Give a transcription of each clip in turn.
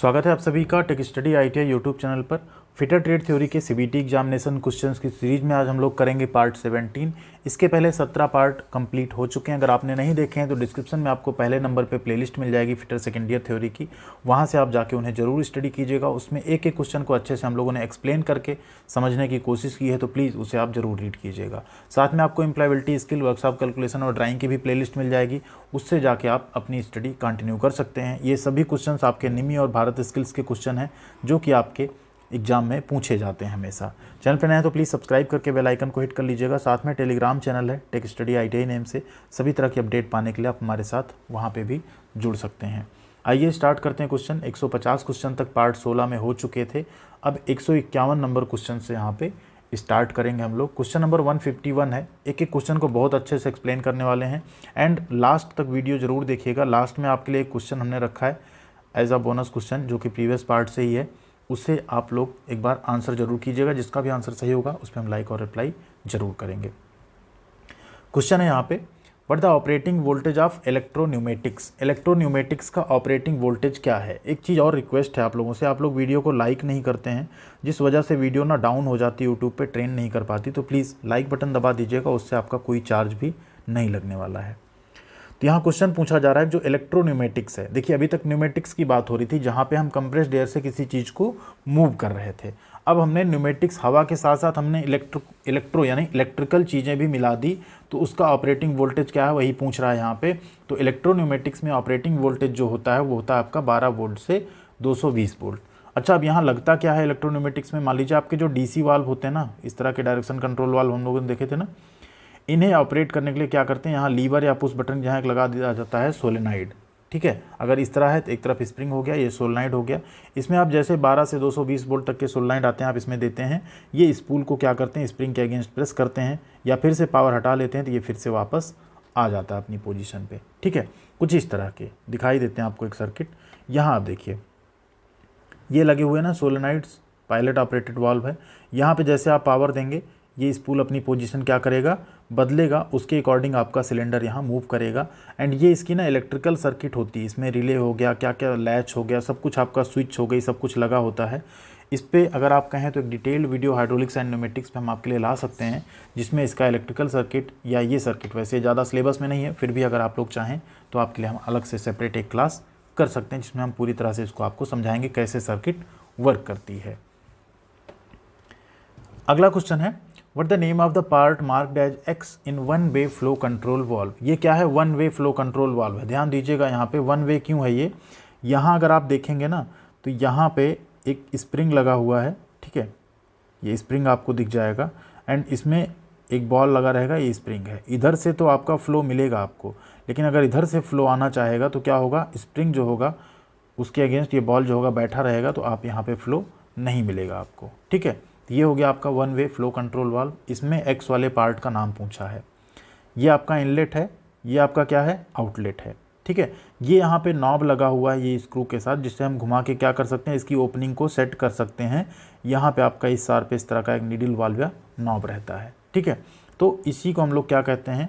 स्वागत है आप सभी का tech study ITI YouTube channel पर। फिटर ट्रेड थ्योरी के सीबीटी एग्जामिनेशन क्वेश्चंस की सीरीज में आज हम लोग करेंगे पार्ट 17। इसके पहले 17 पार्ट कंप्लीट हो चुके हैं। अगर आपने नहीं देखे हैं तो डिस्क्रिप्शन में आपको पहले नंबर पे प्लेलिस्ट मिल जाएगी फिटर सेकेंड ईयर थ्योरी की, वहाँ से आप जाके उन्हें ज़रूर स्टडी कीजिएगा। उसमें एक एक क्वेश्चन को अच्छे से हम लोगों ने एक्सप्लेन करके समझने की कोशिश की है, तो प्लीज़ उसे आप ज़रूर रीड कीजिएगा। साथ में आपको एम्प्लॉयबिलिटी स्किल, वर्कशॉप कैलकुलेशन और ड्राइंग की भी प्लेलिस्ट मिल जाएगी, उससे जाके आप अपनी स्टडी कंटिन्यू कर सकते हैं। ये सभी क्वेश्चंस आपके निमी और भारत स्किल्स के क्वेश्चन हैं जो कि आपके एग्जाम में पूछे जाते हैं हमेशा। चैनल पर नए हैं तो प्लीज़ सब्सक्राइब करके बेल आइकन को हिट कर लीजिएगा। साथ में टेलीग्राम चैनल है टेक स्टडी आईटीआई नेम से, सभी तरह की अपडेट पाने के लिए आप हमारे साथ वहाँ पे भी जुड़ सकते हैं। आइए स्टार्ट करते हैं क्वेश्चन। 150 क्वेश्चन तक पार्ट 16 में हो चुके थे। अब 151 नंबर क्वेश्चन से यहाँ पे स्टार्ट करेंगे हम लोग। क्वेश्चन नंबर 151 है। एक एक क्वेश्चन को बहुत अच्छे से एक्सप्लेन करने वाले हैं एंड लास्ट तक वीडियो ज़रूर देखिएगा। लास्ट में आपके लिए एक क्वेश्चन हमने रखा है एज अ बोनस क्वेश्चन, जो कि प्रीवियस पार्ट से ही है। उससे आप लोग एक बार आंसर जरूर कीजिएगा। जिसका भी आंसर सही होगा उस पर हम लाइक और रिप्लाई जरूर करेंगे। क्वेश्चन है यहाँ पे, what the operating voltage of electropneumatics. Electropneumatics का ऑपरेटिंग वोल्टेज क्या है। एक चीज़ और रिक्वेस्ट है आप लोगों से, आप लोग वीडियो को लाइक नहीं करते हैं, जिस वजह से वीडियो ना डाउन हो जाती है, यूट्यूब पे ट्रेंड नहीं कर पाती। तो प्लीज़ लाइक बटन दबा दीजिएगा, उससे आपका कोई चार्ज भी नहीं लगने वाला है। तो यहाँ क्वेश्चन पूछा जा रहा है जो इलेक्ट्रोन्यूमेटिक्स है। देखिए अभी तक न्यूमेटिक्स की बात हो रही थी, जहाँ पे हम कंप्रेस्ड एयर से किसी चीज़ को मूव कर रहे थे। अब हमने न्यूमेटिक्स, हवा के साथ साथ हमने इलेक्ट्रो यानी इलेक्ट्रिकल चीज़ें भी मिला दी, तो उसका ऑपरेटिंग वोल्टेज क्या है वही पूछ रहा है यहाँ पे। तो इलेक्ट्रोन्यूमेटिक्स में ऑपरेटिंग वोल्टेज जो होता है वो होता है आपका 12 वोल्ट से 220 वोल्ट। अच्छा, अब यहाँ लगता क्या है इलेक्ट्रोन्यूमेटिक्स में, मान लीजिए आपके जो डीसी वाल्व होते हैं ना, इस तरह के डायरेक्शन कंट्रोल वाल्व हम लोगों ने देखे थे ना, इन्हें ऑपरेट करने के लिए क्या करते हैं, यहाँ लीवर या पुश बटन जहाँ एक लगा दिया जाता है सोलेनाइड। ठीक है, अगर इस तरह है तो एक तरफ स्प्रिंग हो गया, ये सोलेनाइड हो गया। इसमें आप जैसे 12 से 220 वोल्ट तक के सोलेनाइड आते हैं, आप इसमें देते हैं। ये स्पूल को क्या करते हैं, स्प्रिंग के अगेंस्ट प्रेस करते हैं या फिर से पावर हटा लेते हैं, तो ये फिर से वापस आ जाता है अपनी पोजीशन पे। ठीक है, कुछ इस तरह के दिखाई देते हैं आपको एक सर्किट। यहाँ आप देखिए ये लगे हुए ना सोलेनाइड्स, पायलट ऑपरेटेड वाल्व है। यहाँ पे जैसे आप पावर देंगे, ये स्पूल अपनी पोजीशन क्या करेगा, बदलेगा, उसके अकॉर्डिंग आपका सिलेंडर यहाँ मूव करेगा। एंड ये इसकी ना इलेक्ट्रिकल सर्किट होती है, इसमें रिले हो गया, क्या क्या लैच हो गया, सब कुछ आपका स्विच हो गई, सब कुछ लगा होता है। इस पे अगर आप कहें तो एक detailed video hydraulics and pneumatics पे हम आपके लिए ला सकते हैं, जिसमें इसका इलेक्ट्रिकल सर्किट या ये सर्किट, वैसे ज़्यादा सिलेबस में नहीं है, फिर भी अगर आप लोग चाहें तो आपके लिए हम अलग से सेपरेट एक क्लास कर सकते हैं, जिसमें हम पूरी तरह से इसको आपको समझाएंगे कैसे सर्किट वर्क करती है। अगला क्वेश्चन है, what the name of the part marked as X in one way flow control valve. ये क्या है, one way flow control valve है। ध्यान दीजिएगा यहाँ पे वन वे क्यों है ये। यहाँ अगर आप देखेंगे ना तो यहाँ पे एक स्प्रिंग लगा हुआ है। ठीक है, ये स्प्रिंग आपको दिख जाएगा एंड इसमें एक बॉल लगा रहेगा, ये स्प्रिंग है। इधर से तो आपका फ्लो मिलेगा आपको, लेकिन अगर इधर से फ्लो आना चाहेगा तो क्या होगा, स्प्रिंग जो होगा उसके अगेंस्ट ये बॉल जो होगा बैठा रहेगा, तो आप यहाँ पे फ्लो नहीं मिलेगा आपको। ठीक है, ये हो गया आपका one way flow control valve. इसमें एक्स वाले पार्ट का नाम पूछा है। ये आपका इनलेट है, ये आपका क्या है, आउटलेट है। ठीक है, ये यहाँ पे नॉब लगा हुआ है ये स्क्रू के साथ, जिससे हम घुमा के क्या कर सकते हैं, इसकी ओपनिंग को सेट कर सकते हैं। यहाँ पे आपका इस सार पे इस तरह का एक नीडल वाल्व या नॉब रहता है। ठीक है, तो इसी को हम लोग क्या कहते हैं,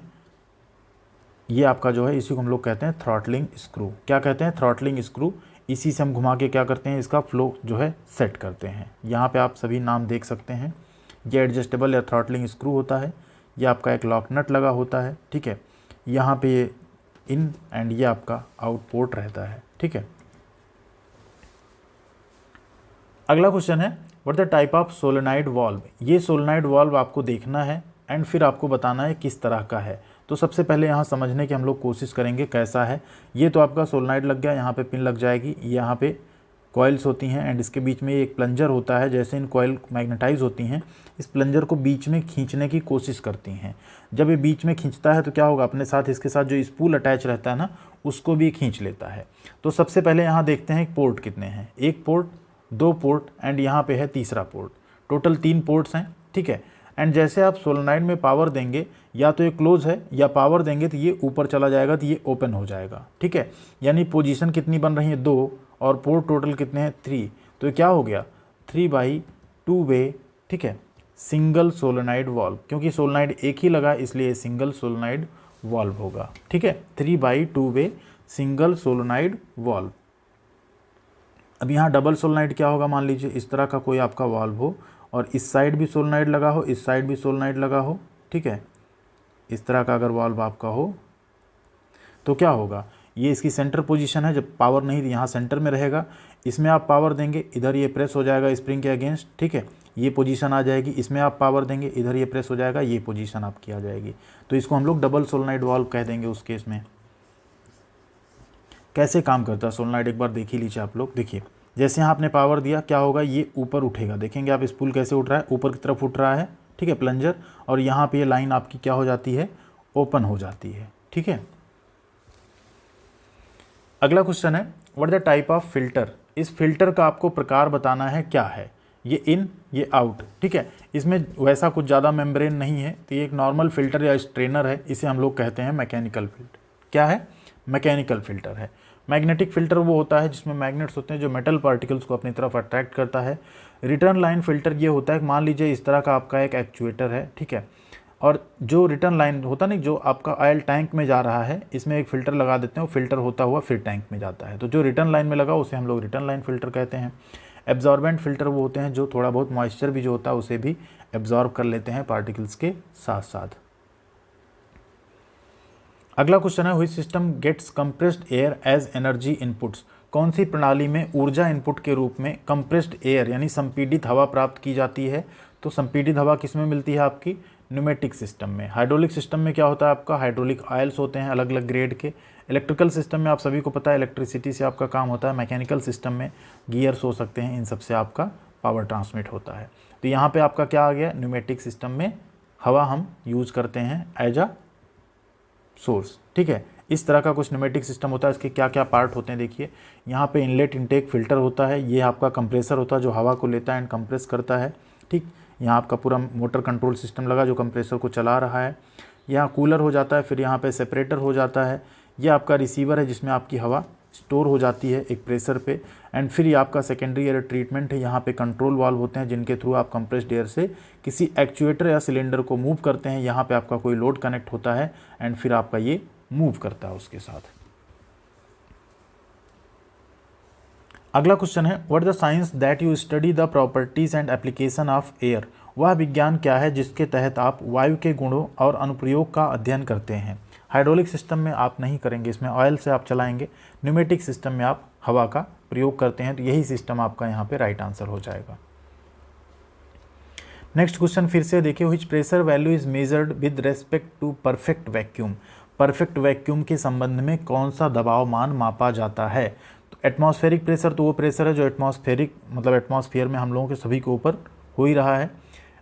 ये आपका जो है इसी को हम लोग कहते हैं थ्रॉटलिंग स्क्रू। क्या कहते हैं, थ्रॉटलिंग स्क्रू। इसी से हम घुमा के क्या करते हैं, इसका फ्लो जो है सेट करते हैं। यहाँ पे आप सभी नाम देख सकते हैं। ये एडजस्टेबल या थ्रॉटलिंग स्क्रू होता है। ये आपका एक लॉक नट लगा होता है। ठीक है, यहाँ पे ये इन एंड ये आपका आउट पोर्ट रहता है। ठीक है, अगला क्वेश्चन है, what the type of solenoid valve. ये सोलेनाइड वाल्व आपको देखना है एंड फिर आपको बताना है किस तरह का है। तो सबसे पहले यहाँ समझने की हम लोग कोशिश करेंगे कैसा है। ये तो आपका सोलेनाइड लग गया, यहाँ पे पिन लग जाएगी, यहाँ पे कॉइल्स होती हैं एंड इसके बीच में एक प्लंजर होता है। जैसे इन कॉइल मैग्नेटाइज होती हैं, इस प्लंजर को बीच में खींचने की कोशिश करती हैं। जब ये बीच में खींचता है तो क्या होगा, अपने साथ इसके साथ जो स्पूल अटैच रहता है ना, उसको भी खींच लेता है। तो सबसे पहले यहाँ देखते हैं पोर्ट कितने हैं, एक पोर्ट, दो पोर्ट एंड यहाँ पे है तीसरा पोर्ट। टोटल 3 पोर्ट्स हैं। ठीक है, एंड जैसे आप सोलेनाइड में पावर देंगे, या तो ये क्लोज है या पावर देंगे तो ये ऊपर चला जाएगा, तो ये ओपन हो जाएगा। ठीक है, यानी पोजीशन कितनी बन रही है, 2, और पोर्ट टोटल कितने हैं, 3। तो ये क्या हो गया, 3/2 वे। ठीक है, सिंगल सोलेनाइड वाल्व, क्योंकि सोलेनाइड एक ही लगा इसलिए सिंगल सोलेनाइड वाल्व होगा। ठीक है, 3/2 वे सिंगल सोलेनाइड वाल्व। अब यहाँ डबल सोलेनाइड क्या होगा, मान लीजिए इस तरह का कोई आपका वाल्व हो और इस साइड भी सोलेनाइड लगा हो, इस साइड भी सोलेनाइड लगा हो, ठीक है, इस तरह का अगर वाल्व आपका हो तो क्या होगा, ये इसकी सेंटर पोजीशन है, जब पावर नहीं यहाँ सेंटर में रहेगा, इसमें आप पावर देंगे, इधर ये प्रेस हो जाएगा स्प्रिंग के अगेंस्ट, ठीक है, ये पोजीशन आ जाएगी, इसमें आप पावर देंगे, इधर ये प्रेस हो जाएगा, ये पोजीशन आपकी आ जाएगी। तो इसको हम लोग डबल सोलेनाइड वाल्व कह देंगे उस केस में। कैसे काम करता है सोलेनाइड एक बार देख ही लीजिए आप लोग। देखिए जैसे यहाँ आपने पावर दिया, क्या होगा, ये ऊपर उठेगा, देखेंगे आप स्पूल कैसे उठ रहा है, ऊपर की तरफ उठ रहा है, ठीक है, प्लंजर, और यहाँ पे ये लाइन आपकी क्या हो जाती है, ओपन हो जाती है, ठीक है। अगला क्वेश्चन है what the type of filter. इस फिल्टर का आपको प्रकार बताना है, क्या है, ये इन ये आउट, ठीक है, इसमें वैसा कुछ ज़्यादा मेम्ब्रेन नहीं है, तो ये एक नॉर्मल फिल्टर या स्ट्रेनर है, इसे हम लोग कहते हैं मैकेनिकल फिल्टर। क्या है, मैकेनिकल फिल्टर है। मैग्नेटिक फिल्टर वो होता है जिसमें मैग्नेट्स होते हैं जो मेटल पार्टिकल्स को अपनी तरफ अट्रैक्ट करता है। रिटर्न लाइन फिल्टर ये होता है, मान लीजिए इस तरह का आपका एक एक्चुएटर है, ठीक है, और जो रिटर्न लाइन होता नहीं, जो आपका ऑयल टैंक में जा रहा है, इसमें एक फ़िल्टर लगा देते हैं, वो फिल्टर होता हुआ फिर टैंक में जाता है, तो जो रिटर्न लाइन में लगा उसे हम लोग रिटर्न लाइन फिल्टर कहते हैं। एब्जॉर्बेंट फिल्टर वो होते हैं जो थोड़ा बहुत मॉइस्चर भी जो होता है उसे भी एब्जॉर्ब कर लेते हैं पार्टिकल्स के साथ साथ। अगला क्वेश्चन है which system gets compressed air as energy inputs. कौन सी प्रणाली में ऊर्जा इनपुट के रूप में कंप्रेस्ड एयर यानी संपीड़ित हवा प्राप्त की जाती है। तो संपीड़ित हवा किस में मिलती है, आपकी न्यूमेटिक सिस्टम में। हाइड्रोलिक सिस्टम में क्या होता है, आपका हाइड्रोलिक ऑयल्स होते हैं अलग अलग ग्रेड के। इलेक्ट्रिकल सिस्टम में आप सभी को पता है इलेक्ट्रिसिटी से आपका काम होता है। मैकेनिकल सिस्टम में गियर्स हो सकते हैं, इन सब से आपका पावर ट्रांसमिट होता है। तो यहाँ पे आपका क्या आ गया, न्यूमेटिक सिस्टम में हवा हम यूज़ करते हैं एज अ सोर्स, ठीक है। इस तरह का कुछ न्यूमेटिक सिस्टम होता है। इसके क्या क्या पार्ट होते हैं देखिए, यहाँ पे इनलेट इनटेक फिल्टर होता है, ये आपका कंप्रेसर होता है जो हवा को लेता है एंड कंप्रेस करता है, ठीक। यहाँ आपका पूरा मोटर कंट्रोल सिस्टम लगा जो कंप्रेसर को चला रहा है। यहाँ कूलर हो जाता है, फिर यहाँ पे सेपरेटर हो जाता है। ये आपका रिसीवर है जिसमें आपकी हवा स्टोर हो जाती है एक प्रेशर पे, एंड फिर ये आपका सेकेंडरी एयर ट्रीटमेंट है। यहाँ पे कंट्रोल वाल्व होते हैं जिनके थ्रू आप कंप्रेस्ड एयर से किसी एक्चुएटर या सिलेंडर को मूव करते हैं। यहाँ पे आपका कोई लोड कनेक्ट होता है एंड फिर आपका ये मूव करता है उसके साथ। अगला क्वेश्चन है what the science that you study the properties and application of air. वह विज्ञान क्या है जिसके तहत आप वायु के गुणों और अनुप्रयोग का अध्ययन करते हैं। हाइड्रोलिक सिस्टम में आप नहीं करेंगे, इसमें ऑयल से आप चलाएंगे। न्यूमेटिक सिस्टम में आप हवा का प्रयोग करते हैं, तो यही सिस्टम आपका यहाँ पे राइट आंसर हो जाएगा। नेक्स्ट क्वेश्चन फिर से देखिए which pressure value is measured with respect to perfect vacuum. Perfect vacuum के संबंध में कौन सा दबाव मान मापा जाता है। तो एटमॉस्फेरिक प्रेशर तो वो प्रेशर है जो एटमॉस्फेरिक मतलब एटमॉस्फेयर में हम लोगों के सभी के ऊपर हो ही रहा है।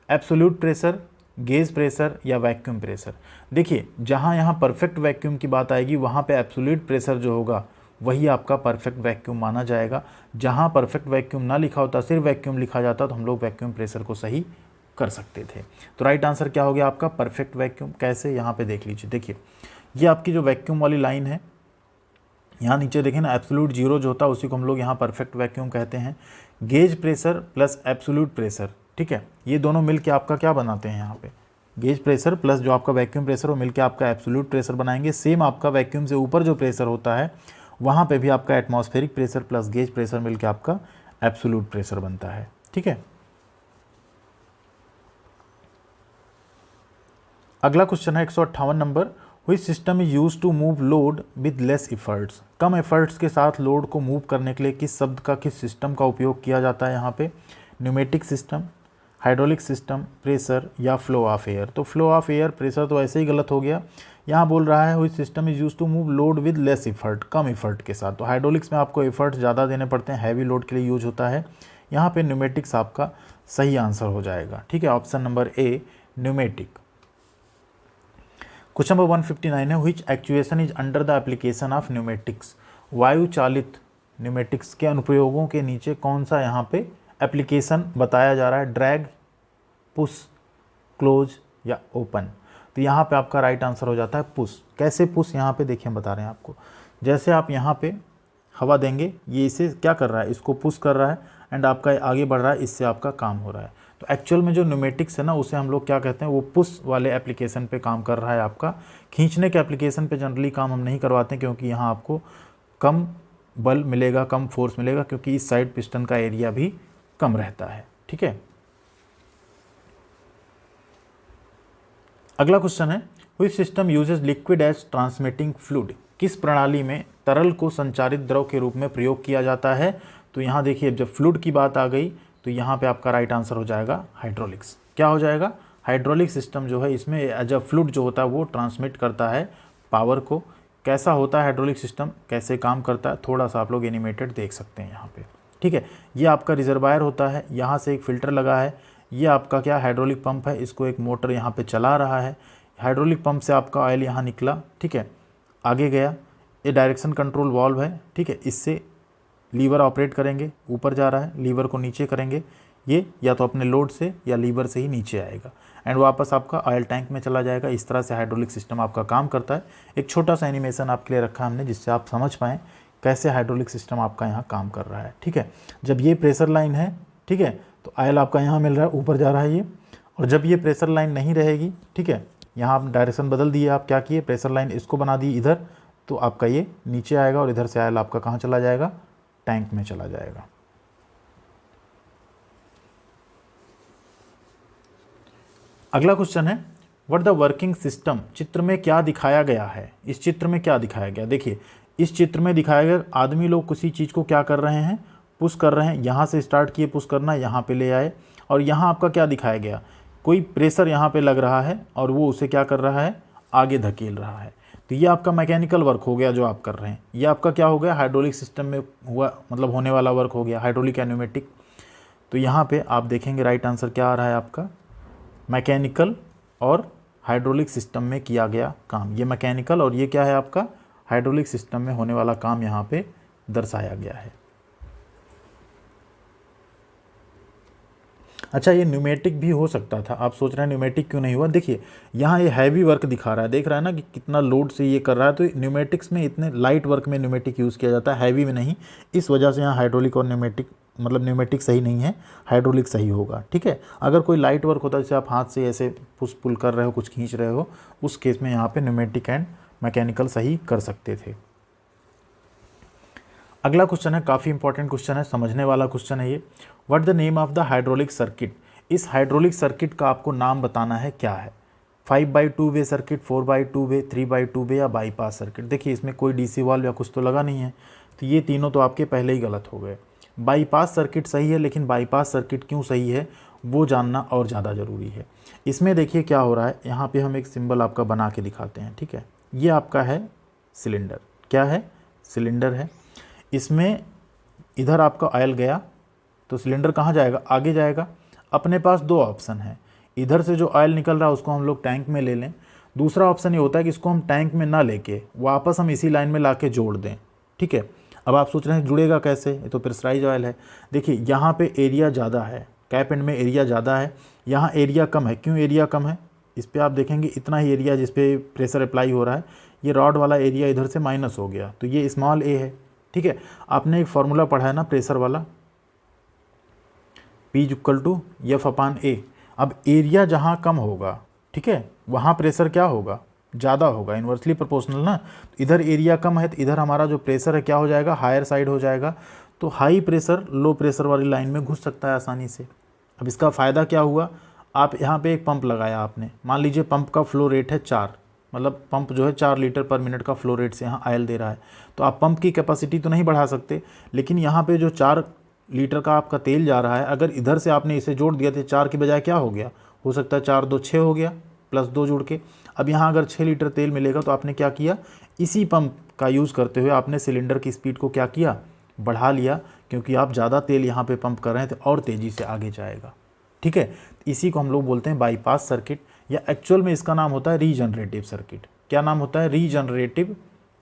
एब्सोल्यूट प्रेशर, गेज प्रेशर या वैक्यूम प्रेशर। देखिए जहाँ यहाँ परफेक्ट वैक्यूम की बात आएगी वहाँ पे एब्सोल्यूट प्रेशर जो होगा वही आपका परफेक्ट वैक्यूम माना जाएगा। जहाँ परफेक्ट वैक्यूम ना लिखा होता, सिर्फ वैक्यूम लिखा जाता, तो हम लोग वैक्यूम प्रेशर को सही कर सकते थे। तो राइट आंसर क्या हो गया आपका परफेक्ट वैक्यूम। कैसे, यहाँ पे देख लीजिए। देखिए ये आपकी जो वैक्यूम वाली लाइन है, यहाँ नीचे देखें ना, एब्सोल्यूट जीरो जो होता है उसी को हम लोग यहाँ परफेक्ट वैक्यूम कहते हैं। Gauge pressure plus absolute pressure, ठीक है, ये दोनों मिल के आपका क्या बनाते हैं, यहाँ पे गेज प्रेशर प्लस जो आपका वैक्यूम प्रेशर वो मिलके आपका एब्सोल्यूट प्रेशर बनाएंगे। सेम आपका वैक्यूम से ऊपर जो प्रेशर होता है वहाँ पे भी आपका atmospheric pressure plus gauge pressure मिलके आपका एब्सोल्यूट प्रेशर बनता है, ठीक है। अगला क्वेश्चन है 158 नंबर, which system is use to move load with less efforts. कम एफर्ट्स के साथ लोड को मूव करने के लिए किस शब्द का, किस सिस्टम का उपयोग किया जाता है यहाँ पे। Pneumatic system, hydraulic system, pressure या फ्लो ऑफ एयर। तो फ्लो ऑफ एयर, प्रेशर तो ऐसे ही गलत हो गया। यहाँ बोल रहा है which system is use to move load with less effort, कम एफर्ट के साथ। तो हाइड्रोलिक्स में आपको एफर्ट ज़्यादा देने पड़ते हैं, हैवी लोड के लिए यूज होता है। यहाँ पे न्यूमेटिक्स आपका सही आंसर हो जाएगा, ठीक है, option number A pneumatic. Question number 159 है which actuation is under the application of pneumatics. वायु चालित न्यूमेटिक्स के अनुप्रयोगों के नीचे कौन सा यहाँ पे एप्लीकेशन बताया जा रहा है। ड्रैग, पुश, क्लोज या ओपन। तो यहाँ पे आपका राइट आंसर हो जाता है पुश। कैसे पुश, यहाँ पे देखिए हम बता रहे हैं आपको। जैसे आप यहाँ पे हवा देंगे, ये इसे क्या कर रहा है, इसको पुश कर रहा है एंड आपका आगे बढ़ रहा है, इससे आपका काम हो रहा है। तो एक्चुअल में जो न्यूमेटिक्स है ना उसे हम लोग क्या कहते हैं, वो पुश वाले एप्लीकेशन पे काम कर रहा है आपका। खींचने के एप्लीकेशन पे जनरली काम हम नहीं करवाते हैं क्योंकि यहाँ आपको कम बल मिलेगा, कम फोर्स मिलेगा, क्योंकि इस साइड पिस्टन का एरिया भी कम रहता है। ठीक है, अगला क्वेश्चन है, which system uses liquid as transmitting fluid, किस प्रणाली में तरल को संचारित द्रव के रूप में प्रयोग किया जाता है। तो यहाँ देखिए, जब फ्लूइड की बात आ गई तो यहाँ पे आपका राइट आंसर हो जाएगा हाइड्रोलिक्स। क्या हो जाएगा, हाइड्रोलिक सिस्टम जो है, इसमें एज अ फ्लूइड जो होता है वो ट्रांसमिट करता है पावर को। कैसा होता है हाइड्रोलिक सिस्टम, कैसे काम करता है, थोड़ा सा आप लोग एनिमेटेड देख सकते हैं यहाँ पे। ठीक है, ये आपका रिजर्वायर होता है, यहाँ से एक फ़िल्टर लगा है, ये आपका क्या हाइड्रोलिक पंप है, इसको एक मोटर यहाँ पे चला रहा है। हाइड्रोलिक पंप से आपका ऑयल यहाँ निकला, ठीक है, आगे गया, ये डायरेक्शन कंट्रोल वाल्व है। ठीक है, इससे लीवर ऑपरेट करेंगे, ऊपर जा रहा है, लीवर को नीचे करेंगे, ये या तो अपने लोड से या लीवर से ही नीचे आएगा एंड वापस आपका ऑयल टैंक में चला जाएगा। इस तरह से हाइड्रोलिक सिस्टम आपका काम करता है। एक छोटा सा एनिमेशन आपके लिए रखा हमने, जिससे आप समझ पाएँ कैसे हाइड्रोलिक सिस्टम आपका यहाँ काम कर रहा है। ठीक है, जब ये प्रेशर लाइन है, ठीक है, तो ऑयल आपका यहाँ मिल रहा है, ऊपर जा रहा है ये, और जब ये प्रेशर लाइन नहीं रहेगी, ठीक है, यहाँ आप डायरेक्शन बदल दिए, आप क्या किए, प्रेशर लाइन इसको बना दी इधर, तो आपका ये नीचे आएगा और इधर से ऑयल आपका कहाँ चला जाएगा, टैंक में चला जाएगा। अगला क्वेश्चन है, व्हाट द वर्किंग सिस्टम, चित्र में क्या दिखाया गया है। इस चित्र में क्या दिखाया गया, देखिए इस चित्र में दिखाया गया आदमी लोग किसी चीज़ को क्या कर रहे हैं, पुश कर रहे हैं। यहाँ से स्टार्ट किए पुश करना, यहाँ पे ले आए, और यहाँ आपका क्या दिखाया गया, कोई प्रेशर यहाँ पे लग रहा है और वो उसे क्या कर रहा है, आगे धकेल रहा है। तो ये आपका मैकेनिकल वर्क हो गया जो आप कर रहे हैं। ये आपका क्या हो गया, हाइड्रोलिक सिस्टम में हुआ, मतलब होने वाला वर्क हो गया, हाइड्रोलिक एंड न्यूमेटिक। तो यहाँ पे आप देखेंगे राइट आंसर क्या आ रहा है आपका, मैकेनिकल और हाइड्रोलिक सिस्टम में किया गया काम। ये मैकेनिकल और ये क्या है आपका, हाइड्रोलिक सिस्टम में होने वाला काम यहाँ पे दर्शाया गया है। अच्छा, ये न्यूमेटिक भी हो सकता था, आप सोच रहे हैं न्यूमेटिक क्यों नहीं हुआ। देखिए यहाँ ये हैवी वर्क दिखा रहा है, देख रहा है ना कि कितना लोड से ये कर रहा है। तो न्यूमेटिक्स में इतने लाइट वर्क में न्यूमेटिक यूज़ किया जाता है, हैवी में नहीं। इस वजह से यहाँ हाइड्रोलिक और न्यूमेटिक, मतलब न्यूमेटिक सही नहीं है, हाइड्रोलिक सही होगा। ठीक है, अगर कोई लाइट वर्क होता है, जैसे आप हाथ से ऐसे पुश पुल कर रहे हो, कुछ खींच रहे हो, उस केस में यहाँ पे न्यूमेटिक एंड मैकेनिकल सही कर सकते थे। अगला क्वेश्चन है, काफ़ी इंपॉर्टेंट क्वेश्चन है, समझने वाला क्वेश्चन है ये। What the name of the hydraulic circuit, इस हाइड्रोलिक सर्किट का आपको नाम बताना है क्या है। 5/2 वे सर्किट, 4/2 वे, 3/2 वे या बाईपास सर्किट। देखिए इसमें कोई डीसी वाल्व या कुछ तो लगा नहीं है, तो ये तीनों तो आपके पहले ही गलत हो गए। बाईपास सर्किट सही है, लेकिन बाईपास सर्किट क्यों सही है वो जानना और ज़्यादा ज़रूरी है। इसमें देखिए क्या हो रहा है, यहाँ पे हम एक सिंबल आपका बना के दिखाते हैं। ठीक है, ये आपका है सिलेंडर, क्या है, सिलेंडर है। इसमें इधर आपका ऑयल गया तो सिलेंडर कहाँ जाएगा, आगे जाएगा। अपने पास दो ऑप्शन है, इधर से जो ऑयल निकल रहा है उसको हम लोग टैंक में ले लें। दूसरा ऑप्शन ये होता है कि इसको हम टैंक में ना लेके वापस हम इसी लाइन में ला के जोड़ दें। ठीक है, अब आप सोच रहे हैं जुड़ेगा कैसे, ये तो प्रेशराइज ऑयल है। देखिए यहाँ पे एरिया ज़्यादा है, कैप एंड में एरिया ज़्यादा है, यहाँ एरिया कम है। क्यों एरिया कम है, इस पर आप देखेंगे इतना ही एरिया जिस पे प्रेशर अप्लाई हो रहा है, ये रॉड वाला एरिया इधर से माइनस हो गया, तो ये स्मॉल ए है। ठीक है, आपने एक फार्मूला पढ़ा है ना प्रेशर वाला, P=F/A। अब एरिया जहाँ कम होगा, ठीक है, वहाँ प्रेशर क्या होगा, ज़्यादा होगा, इन्वर्सली प्रोपोर्शनल ना। तो इधर एरिया कम है तो इधर हमारा जो प्रेशर है क्या हो जाएगा, हायर साइड हो जाएगा। तो हाई प्रेशर लो प्रेशर वाली लाइन में घुस सकता है आसानी से। अब इसका फ़ायदा क्या हुआ, आप यहाँ पे एक पंप लगाया आपने, मान लीजिए पंप का फ्लो रेट है 4, मतलब पंप जो है 4 लीटर पर मिनट का फ्लो रेट से यहाँ ऑयल दे रहा है। तो आप पंप की कैपेसिटी तो नहीं बढ़ा सकते, लेकिन यहाँ पे जो 4 लीटर का आपका तेल जा रहा है, अगर इधर से आपने इसे जोड़ दिया तो 4 की बजाय क्या हो गया, हो सकता है 4 2 6 हो गया, +2 जुड़ के। अब यहाँ अगर 6 लीटर तेल मिलेगा तो आपने क्या किया, इसी पंप का यूज़ करते हुए आपने सिलेंडर की स्पीड को क्या किया, बढ़ा लिया, क्योंकि आप ज़्यादा तेल यहाँ पे पंप कर रहे हैं तो और तेज़ी से आगे जाएगा। ठीक है, इसी को हम लोग बोलते हैं बाईपास सर्किट, या एक्चुअल में इसका नाम होता है रीजनरेटिव सर्किट। क्या नाम होता है, रीजनरेटिव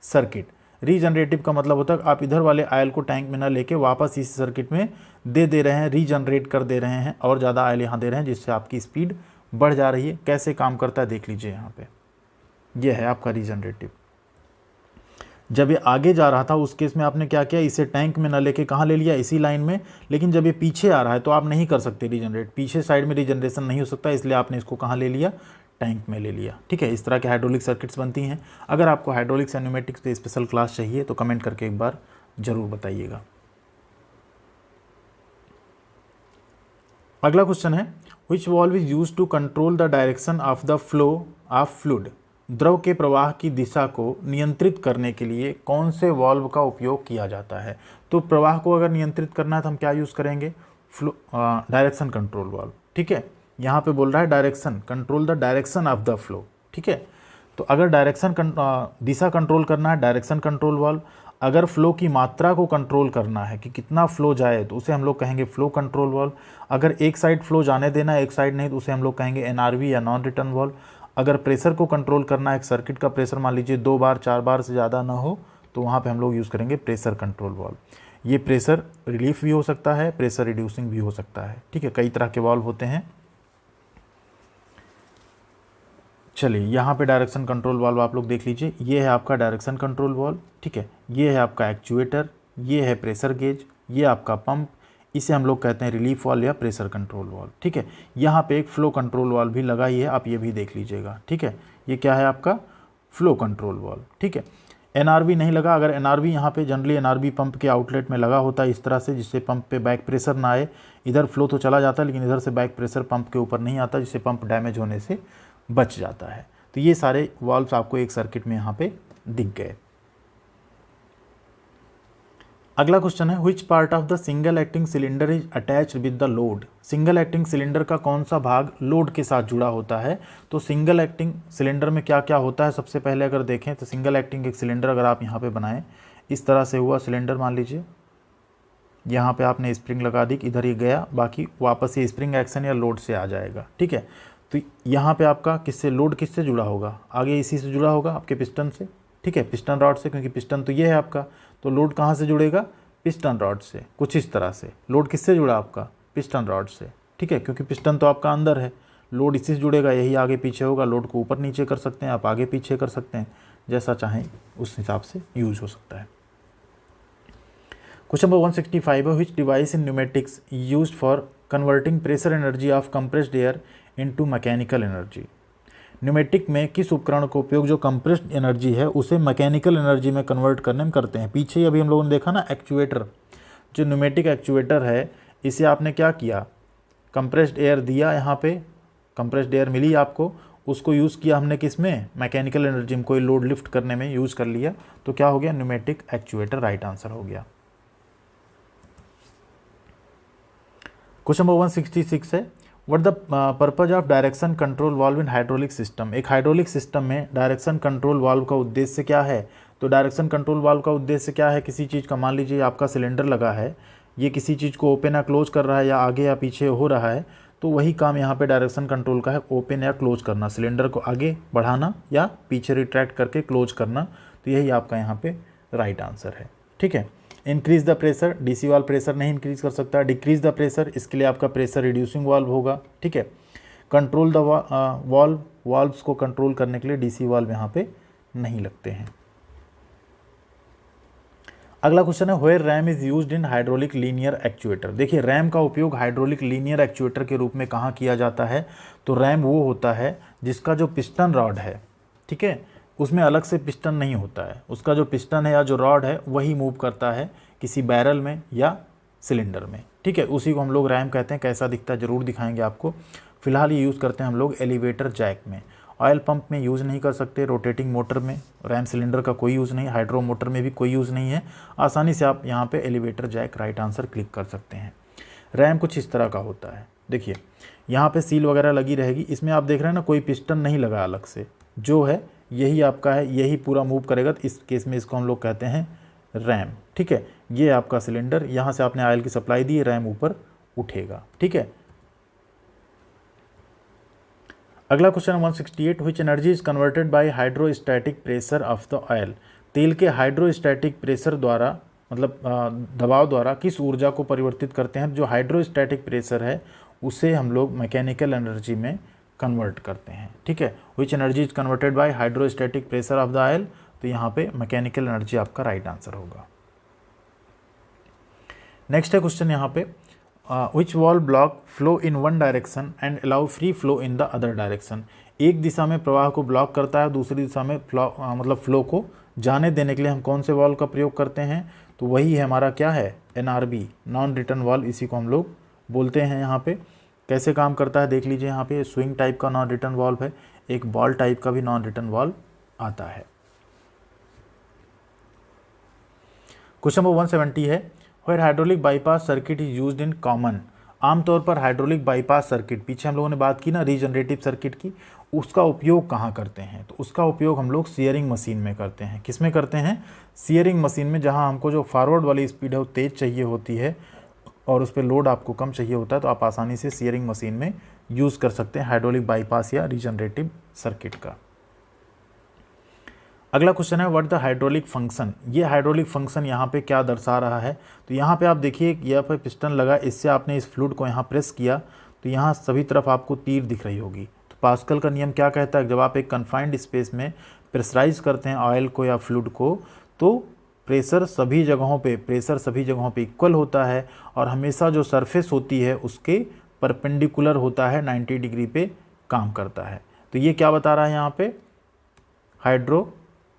सर्किट। रीजनरेटिव का मतलब होता है आप इधर वाले ऑयल को टैंक में ना लेके वापस इस सर्किट में दे रहे हैं, रीजनरेट कर दे रहे हैं और ज़्यादा ऑयल यहाँ दे रहे हैं, जिससे आपकी स्पीड बढ़ जा रही है। कैसे काम करता है देख लीजिए, यहाँ पे ये है आपका रीजनरेटिव। जब ये आगे जा रहा था उस केस में आपने क्या किया, इसे टैंक में ना लेके कहाँ ले लिया, इसी लाइन में। लेकिन जब ये पीछे आ रहा है तो आप नहीं कर सकते रीजनरेट, पीछे साइड में रीजनरेशन नहीं हो सकता, इसलिए आपने इसको कहाँ ले लिया, टैंक में ले लिया। ठीक है, इस तरह के हाइड्रोलिक सर्किट्स बनती हैं। अगर आपको हाइड्रोलिक्स एंड न्यूमेटिक्स पे स्पेशल क्लास चाहिए तो कमेंट करके एक बार ज़रूर बताइएगा। अगला क्वेश्चन है which valve is use to control the direction of the flow of fluid. द्रव के प्रवाह की दिशा को नियंत्रित करने के लिए कौन से वॉल्व का उपयोग किया जाता है। तो प्रवाह को अगर नियंत्रित करना है तो हम क्या यूज़ करेंगे, डायरेक्शन कंट्रोल वॉल्व। ठीक है, यहाँ पे बोल रहा है direction, control the direction of the flow. ठीक है, तो अगर दिशा कंट्रोल करना है डायरेक्शन कंट्रोल वॉल्व, अगर फ्लो की मात्रा को कंट्रोल करना है कि कितना फ्लो जाए तो उसे हम लोग कहेंगे फ्लो कंट्रोल वॉल्व। अगर एक साइड फ्लो जाने देना है एक साइड नहीं तो उसे हम लोग कहेंगे एनआरवी या नॉन रिटर्न वॉल्व। अगर प्रेशर को कंट्रोल करना है, एक सर्किट का प्रेशर मान लीजिए 2 बार 4 बार से ज़्यादा ना हो, तो वहाँ पे हम लोग यूज़ करेंगे प्रेशर कंट्रोल वॉल्व। ये प्रेशर रिलीफ भी हो सकता है, प्रेशर रिड्यूसिंग भी हो सकता है। ठीक है, कई तरह के वॉल्व होते हैं। चलिए यहाँ पे डायरेक्शन कंट्रोल वाल्व आप लोग देख लीजिए, ये है आपका डायरेक्शन कंट्रोल वाल्व। ठीक है, ये है आपका एक्चुएटर, ये है प्रेशर गेज, ये आपका पंप, इसे हम लोग कहते हैं रिलीफ वाल्व या प्रेशर कंट्रोल वाल्व। ठीक है, यहाँ पे एक फ्लो कंट्रोल वाल्व भी लगा ही है, आप ये भी देख लीजिएगा। ठीक है, ये क्या है आपका फ्लो कंट्रोल वाल्व। ठीक है, एनआरवी नहीं लगा। अगर एनआरवी यहाँ पे जनरली एनआरवी पंप के आउटलेट में लगा होता है इस तरह से, जिससे पंप पे बैक प्रेशर ना आए, इधर फ्लो तो चला जाता है लेकिन इधर से बैक प्रेशर पंप के ऊपर नहीं आता, जिससे पंप डैमेज होने से बच जाता है। तो ये सारे वाल्व्स आपको एक सर्किट में यहाँ पे दिख गए। अगला क्वेश्चन है which part of the single acting cylinder is attached with the load. Single acting cylinder का कौन सा भाग लोड के साथ जुड़ा होता है। तो सिंगल एक्टिंग सिलेंडर में क्या क्या होता है, सबसे पहले अगर देखें तो सिंगल एक्टिंग एक सिलेंडर अगर आप यहाँ पे बनाएं, इस तरह से हुआ सिलेंडर, मान लीजिए यहाँ पे आपने स्प्रिंग लगा दी, इधर ये गया, बाकी वापस ये स्प्रिंग एक्शन या लोड से आ जाएगा। ठीक है, तो यहाँ पे आपका किससे लोड किससे जुड़ा होगा, आगे इसी से जुड़ा होगा आपके पिस्टन से। ठीक है, पिस्टन रॉड से, क्योंकि पिस्टन तो ये है आपका, तो लोड कहाँ से जुड़ेगा, पिस्टन रॉड से। कुछ इस तरह से लोड किससे जुड़ा आपका, पिस्टन रॉड से। ठीक है, क्योंकि पिस्टन तो आपका अंदर है, लोड इसी से जुड़ेगा, यही आगे पीछे होगा। लोड को ऊपर नीचे कर सकते हैं आप, आगे पीछे कर सकते हैं, जैसा चाहें उस हिसाब से यूज हो सकता है। क्वेश्चन नंबर 165 है which device in pneumatics used for converting pressure energy of compressed air into mechanical energy. Pneumatic में किस उपकरण का उपयोग जो कंप्रेस्ड एनर्जी है उसे मैकेनिकल एनर्जी में कन्वर्ट करने में करते हैं। पीछे अभी हम लोगों ने देखा ना एक्चुएटर, जो न्यूमेटिक एक्चुएटर है, इसे आपने क्या किया, कंप्रेस्ड एयर दिया, यहाँ पे कंप्रेस्ड एयर मिली आपको, उसको यूज़ किया हमने किस में, मैकेनिकल एनर्जी में, कोई लोड लिफ्ट करने में यूज़ कर लिया, तो क्या हो गया, न्यूमेटिक एक्चुएटर राइट आंसर हो गया। क्वेश्चन नंबर 166 है what the purpose of direction control valve in hydraulic system. एक हाइड्रोलिक सिस्टम में डायरेक्शन कंट्रोल वाल्व का उद्देश्य क्या है। तो डायरेक्शन कंट्रोल वाल्व का उद्देश्य क्या है, किसी चीज़ का, मान लीजिए आपका सिलेंडर लगा है, ये किसी चीज़ को ओपन या क्लोज कर रहा है या आगे या पीछे हो रहा है, तो वही काम यहाँ पे डायरेक्शन कंट्रोल का है, ओपन या क्लोज करना, सिलेंडर को आगे बढ़ाना या पीछे रिट्रैक्ट करके क्लोज करना। तो यही आपका यहाँ पे राइट आंसर है। ठीक है, increase the pressure, DC valve pressure नहीं इंक्रीज कर सकता। डिक्रीज द प्रेशर, इसके लिए आपका प्रेशर रिड्यूसिंग वाल्व होगा। ठीक है, कंट्रोल द वाल्व, वाल्व्स को कंट्रोल करने के लिए डीसी वाल्व यहाँ पे नहीं लगते हैं। अगला क्वेश्चन है where ram is used in hydraulic linear actuator. देखिए रैम का उपयोग हाइड्रोलिक लीनियर एक्चुएटर के रूप में कहाँ किया जाता है। तो रैम वो होता है जिसका जो पिस्टन रॉड है, ठीक है, उसमें अलग से पिस्टन नहीं होता है, उसका जो पिस्टन है या जो रॉड है वही मूव करता है किसी बैरल में या सिलेंडर में। ठीक है, उसी को हम लोग रैम कहते हैं। कैसा दिखता है ज़रूर दिखाएंगे आपको। फिलहाल ये यूज़ करते हैं हम लोग एलिवेटर जैक में, ऑयल पंप में यूज़ नहीं कर सकते, रोटेटिंग मोटर में रैम सिलेंडर का कोई यूज़ नहीं, हाइड्रो मोटर में भी कोई यूज़ नहीं है। आसानी से आप यहाँ पे elevator jack right answer click कर सकते हैं। रैम कुछ इस तरह का होता है, देखिए यहाँ पे सील वगैरह लगी रहेगी, इसमें आप देख रहे हैं ना कोई पिस्टन नहीं लगा अलग से, जो है यही आपका है, यही पूरा मूव करेगा। तो इस केस में इसको हम लोग कहते हैं रैम। ठीक है, ये आपका सिलेंडर, यहाँ से आपने ऑयल की सप्लाई दी, रैम ऊपर उठेगा। ठीक है, अगला question 168 which energy is converted bye hydrostatic pressure of the oil. तेल के हाइड्रोस्टैटिक प्रेशर द्वारा, मतलब दबाव द्वारा किस ऊर्जा को परिवर्तित करते हैं। जो हाइड्रोस्टैटिक प्रेशर है उसे हम लोग मैकेनिकल एनर्जी में कन्वर्ट करते हैं। ठीक है, which energy is converted bye hydrostatic pressure of the oil, तो यहाँ पे मैकेनिकल एनर्जी आपका राइट आंसर होगा। नेक्स्ट है क्वेश्चन यहाँ पे which valve block flow in one direction and allow free flow in the other direction. एक दिशा में प्रवाह को ब्लॉक करता है, दूसरी दिशा में फ्लो को जाने देने के लिए हम कौन से वॉल्व का प्रयोग करते हैं। तो वही है हमारा क्या है, NRV, नॉन रिटर्न वाल्व, इसी को हम लोग बोलते हैं। यहाँ पे कैसे काम करता है देख लीजिए। यहाँ पे स्विंग टाइप का नॉन रिटर्न वाल्व है, एक बॉल टाइप का भी नॉन रिटर्न वाल्व आता है। क्वेश्चन नंबर 170 है, where hydraulic bypass circuit is used in common. आमतौर पर हाइड्रोलिक बाईपास सर्किट, पीछे हम लोगों ने बात की ना रीजनरेटिव सर्किट की, उसका उपयोग कहाँ करते हैं, तो उसका उपयोग हम लोग सीयरिंग मशीन में करते हैं। किस में करते हैं, सीयरिंग मशीन में, जहाँ हमको जो फॉरवर्ड वाली स्पीड है वो तेज़ चाहिए होती है और उस पर लोड आपको कम चाहिए होता है, तो आप आसानी से सीयरिंग मशीन में यूज़ कर सकते हैं हाइड्रोलिक बाईपास या रीजनरेटिव सर्किट का। अगला क्वेश्चन है, व्हाट द हाइड्रोलिक फंक्शन। ये हाइड्रोलिक फंक्शन यहाँ पे क्या दर्शा रहा है, तो यहाँ पे आप देखिए यहाँ पे पिस्टन लगा, इससे आपने इस फ्लूइड को यहाँ प्रेस किया तो यहाँ सभी तरफ आपको तीर दिख रही होगी। तो पास्कल का नियम क्या कहता है, जब आप एक कन्फाइंड स्पेस में प्रेशराइज करते हैं ऑयल को या फ्लूइड को, तो प्रेशर सभी जगहों पे इक्वल होता है और हमेशा जो सरफेस होती है उसके परपेंडिकुलर होता है, 90 डिग्री पे काम करता है। तो ये क्या बता रहा है यहाँ पे, हाइड्रो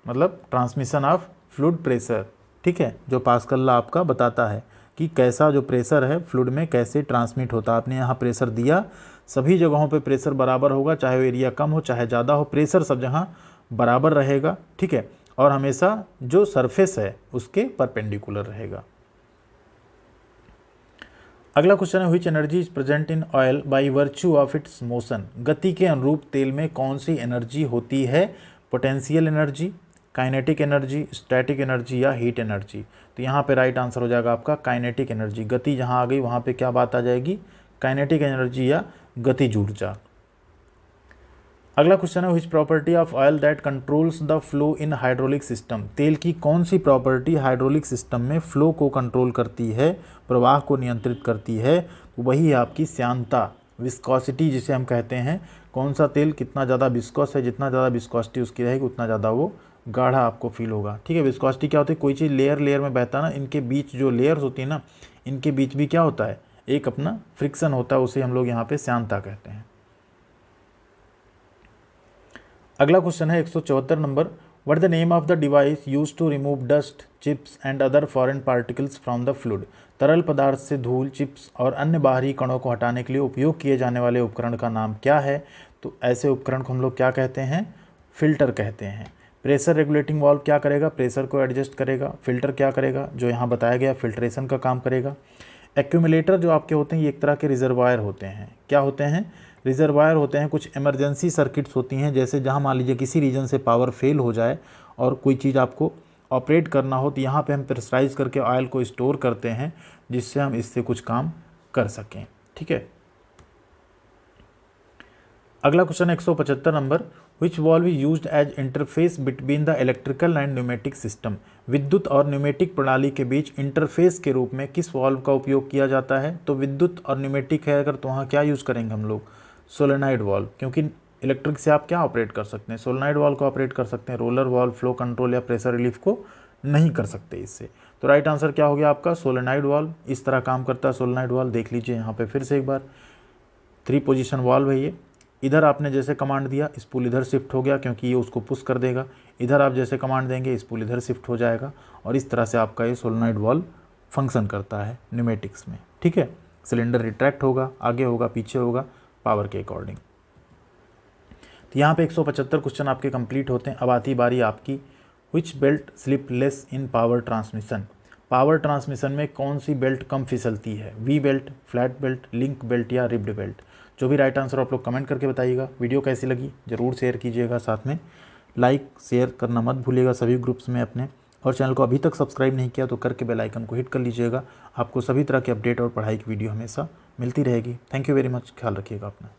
मतलब ट्रांसमिशन ऑफ फ्लूइड प्रेशर, ठीक है, जो पास्कल लॉ आपका बताता है कि कैसा जो प्रेशर है फ्लूइड में कैसे ट्रांसमिट होता है। आपने यहाँ प्रेशर दिया, सभी जगहों पे प्रेशर बराबर होगा, चाहे वो एरिया कम हो चाहे ज़्यादा हो, प्रेशर सब जगह बराबर रहेगा, ठीक है, और हमेशा जो सरफेस है उसके परपेंडिकुलर रहेगा। अगला क्वेश्चन है, which energy is present in oil by virtue of its motion. गति के अनुरूप तेल में कौन सी एनर्जी होती है, potential energy, kinetic energy, static energy या हीट एनर्जी। तो यहाँ पे राइट आंसर हो जाएगा आपका काइनेटिक एनर्जी। गति जहाँ आ गई वहाँ पे क्या बात आ जाएगी, काइनेटिक एनर्जी या गतिज ऊर्जा। अगला क्वेश्चन है, which property of oil that controls the flow in hydraulic system. तेल की कौन सी प्रॉपर्टी हाइड्रोलिक सिस्टम में फ्लो को कंट्रोल करती है, प्रवाह को नियंत्रित करती है, तो वही है आपकी श्यानता, विस्कोसिटी जिसे हम कहते हैं। कौन सा तेल कितना ज़्यादा विस्कोस है, जितना ज़्यादा विस्कोसिटी उसकी रहेगी उतना ज़्यादा वो गाढ़ा आपको फील होगा, ठीक है। विस्कोसिटी क्या होती है, कोई चीज़ लेयर में बहता है ना, इनके बीच जो लेयर्स होती है ना, इनके बीच भी क्या होता है, एक अपना फ्रिक्शन होता है, उसे हम लोग यहाँ पे श्यानता कहते हैं। अगला क्वेश्चन है 174 नंबर, what the name of the device used to remove dust, chips and other foreign particles from the fluid. तरल पदार्थ से धूल, चिप्स और अन्य बाहरी कणों को हटाने के लिए उपयोग किए जाने वाले उपकरण का नाम क्या है, तो ऐसे उपकरण को हम लोग क्या कहते हैं, फिल्टर कहते हैं। प्रेशर रेगुलेटिंग वाल्व क्या करेगा, प्रेशर को एडजस्ट करेगा। फिल्टर क्या करेगा, जो यहाँ बताया गया फिल्ट्रेशन का काम करेगा। एक्यूमुलेटर जो आपके होते हैं ये एक तरह के रिजर्वायर होते हैं। क्या होते हैं, रिजर्वायर होते हैं। कुछ इमरजेंसी सर्किट्स होती हैं, जैसे जहाँ मान लीजिए किसी रीजन से पावर फेल हो जाए और कोई चीज़ आपको ऑपरेट करना हो, तो यहाँ पे हम प्रेशराइज करके ऑयल को स्टोर करते हैं जिससे हम इससे कुछ काम कर सकें, ठीक है। अगला क्वेश्चन 175 नंबर, which valve is used as interface between the electrical and pneumatic system. विद्युत और न्यूमेटिक प्रणाली के बीच इंटरफेस के रूप में किस वाल्व का उपयोग किया जाता है, तो विद्युत और न्यूमेटिक है अगर तो वहाँ क्या यूज़ करेंगे हम लोग, सोलेनाइड वाल्व, क्योंकि इलेक्ट्रिक से आप क्या ऑपरेट कर सकते हैं, सोलेनाइड वाल्व को ऑपरेट कर सकते हैं। रोलर वाल्व, फ्लो कंट्रोल या प्रेशर रिलीफ को नहीं कर सकते इससे। तो राइट आंसर क्या हो गया आपका, सोलेनाइड वाल्व। इस तरह काम करता है सोलेनाइड वाल्व, देख लीजिए यहाँ पे फिर से एक बार। 3 पोजीशन वाल्व है ये। इधर आपने जैसे कमांड दिया स्पूल इधर शिफ्ट हो गया क्योंकि ये उसको पुश कर देगा। इधर आप जैसे कमांड देंगे स्पूल इधर शिफ्ट हो जाएगा, और इस तरह से आपका ये सोलेनाइड वाल्व फंक्शन करता है न्यूमेटिक्स में, ठीक है। सिलेंडर रिट्रैक्ट होगा, आगे होगा, पीछे होगा, पावर के अकॉर्डिंग। तो यहाँ पे 175 क्वेश्चन आपके कंप्लीट होते हैं। अब आती बारी आपकी, which belt slip less in power transmission. Power transmission में कौन सी बेल्ट कम फिसलती है, we belt, flat belt, link belt या रिब्ड बेल्ट। जो भी राइट आंसर आप लोग कमेंट करके बताइएगा। वीडियो कैसी लगी ज़रूर शेयर कीजिएगा, साथ में लाइक शेयर करना मत भूलिएगा सभी ग्रुप्स में अपने, और चैनल को अभी तक सब्सक्राइब नहीं किया तो करके बेल आइकन को हिट कर लीजिएगा। आपको सभी तरह के अपडेट और पढ़ाई की वीडियो हमेशा मिलती रहेगी। थैंक यू वेरी मच, ख्याल रखिएगा अपना।